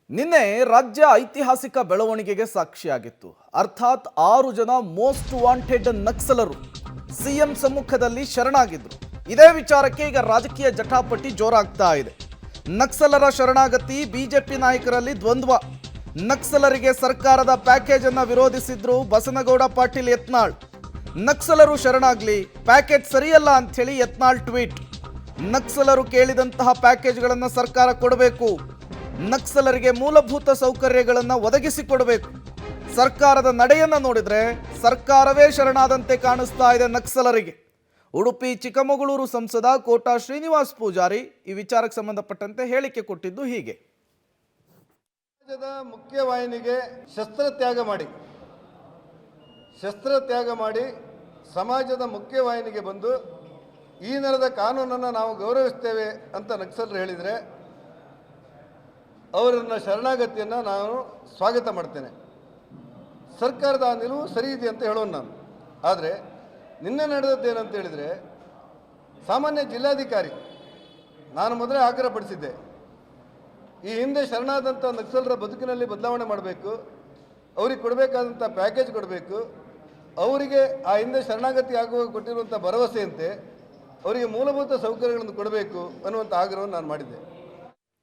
ನಿನ್ನೆ ರಾಜ್ಯ ಐತಿಹಾಸಿಕ ಬೆಳವಣಿಗೆಗೆ ಸಾಕ್ಷಿಯಾಗಿತ್ತು. ಅರ್ಥಾತ್ 6 ಜನ ಮೋಸ್ಟ್ ವಾಂಟೆಡ್ ನಕ್ಸಲರು ಸಿಎಂ ಸಮ್ಮುಖದಲ್ಲಿ ಶರಣಾಗಿದ್ರು. ಇದೇ ವಿಚಾರಕ್ಕೆ ಈಗ ರಾಜಕೀಯ ಜಟಾಪಟಿ ಜೋರಾಗ್ತಾ ಇದೆ. ನಕ್ಸಲರ ಶರಣಾಗತಿ ಬಿಜೆಪಿ ನಾಯಕರಲ್ಲಿ ದ್ವಂದ್ವ. ನಕ್ಸಲರಿಗೆ ಸರ್ಕಾರದ ಪ್ಯಾಕೇಜ್ ಅನ್ನು ವಿರೋಧಿಸಿದ್ರು ಬಸನಗೌಡ ಪಾಟೀಲ್ ಯತ್ನಾಳ್. ನಕ್ಸಲರು ಶರಣಾಗ್ಲಿ, ಪ್ಯಾಕೇಜ್ ಸರಿಯಲ್ಲ ಅಂತ ಹೇಳಿ ಯತ್ನಾಳ್ ಟ್ವೀಟ್. ನಕ್ಸಲರು ಕೇಳಿದಂತಹ ಪ್ಯಾಕೇಜ್ಗಳನ್ನು ಸರ್ಕಾರ ಕೊಡಬೇಕು, ನಕ್ಸಲರಿಗೆ ಮೂಲಭೂತ ಸೌಕರ್ಯಗಳನ್ನು ಒದಗಿಸಿಕೊಡಬೇಕು. ಸರ್ಕಾರದ ನಡೆಯನ್ನು ನೋಡಿದ್ರೆ ಸರ್ಕಾರವೇ ಶರಣಾದಂತೆ ಕಾಣಿಸ್ತಾ ಇದೆ ನಕ್ಸಲರಿಗೆ. ಉಡುಪಿ ಚಿಕ್ಕಮಗಳೂರು ಸಂಸದ ಕೋಟಾ ಶ್ರೀನಿವಾಸ್ ಪೂಜಾರಿ ಈ ವಿಚಾರಕ್ಕೆ ಸಂಬಂಧಪಟ್ಟಂತೆ ಹೇಳಿಕೆ ಕೊಟ್ಟಿದ್ದು ಹೀಗೆ. ಸಮಾಜದ ಮುಖ್ಯವಾಹಿನಿಗೆ ಶಸ್ತ್ರತ್ಯಾಗ ಮಾಡಿ ಸಮಾಜದ ಮುಖ್ಯವಾಹಿನಿಗೆ ಬಂದು ಈ ನೆಲದ ಕಾನೂನನ್ನು ನಾವು ಗೌರವಿಸ್ತೇವೆ ಅಂತ ನಕ್ಸಲರು ಹೇಳಿದರೆ ಅವರನ್ನ ಶರಣಾಗತಿಯನ್ನು ನಾನು ಸ್ವಾಗತ ಮಾಡ್ತೇನೆ. ಸರ್ಕಾರದ ಆ ನಿಲುವು ಸರಿ ಇದೆ ಅಂತ ಹೇಳೋನು ನಾನು. ಆದರೆ ನಿನ್ನೆ ನಡೆದದ್ದೇನಂತ ಹೇಳಿದರೆ, ಸಾಮಾನ್ಯ ಜಿಲ್ಲಾಧಿಕಾರಿ ನಾನು ಮೊದಲೇ ಆಗ್ರಹಪಡಿಸಿದ್ದೆ, ಈ ಹಿಂದೆ ಶರಣಾದಂಥ ನಕ್ಸಲರ ಬದುಕಿನಲ್ಲಿ ಬದಲಾವಣೆ ಮಾಡಬೇಕು, ಅವ್ರಿಗೆ ಕೊಡಬೇಕಾದಂಥ ಪ್ಯಾಕೇಜ್ ಕೊಡಬೇಕು, ಅವರಿಗೆ ಆ ಹಿಂದೆ ಶರಣಾಗತಿ ಆಗುವಾಗ ಕೊಟ್ಟಿರುವಂಥ ಭರವಸೆಯಂತೆ ಅವರಿಗೆ ಮೂಲಭೂತ ಸೌಕರ್ಯಗಳನ್ನು ಕೊಡಬೇಕು ಅನ್ನುವಂಥ ಆಗ್ರಹವನ್ನು ನಾನು ಮಾಡಿದ್ದೆ.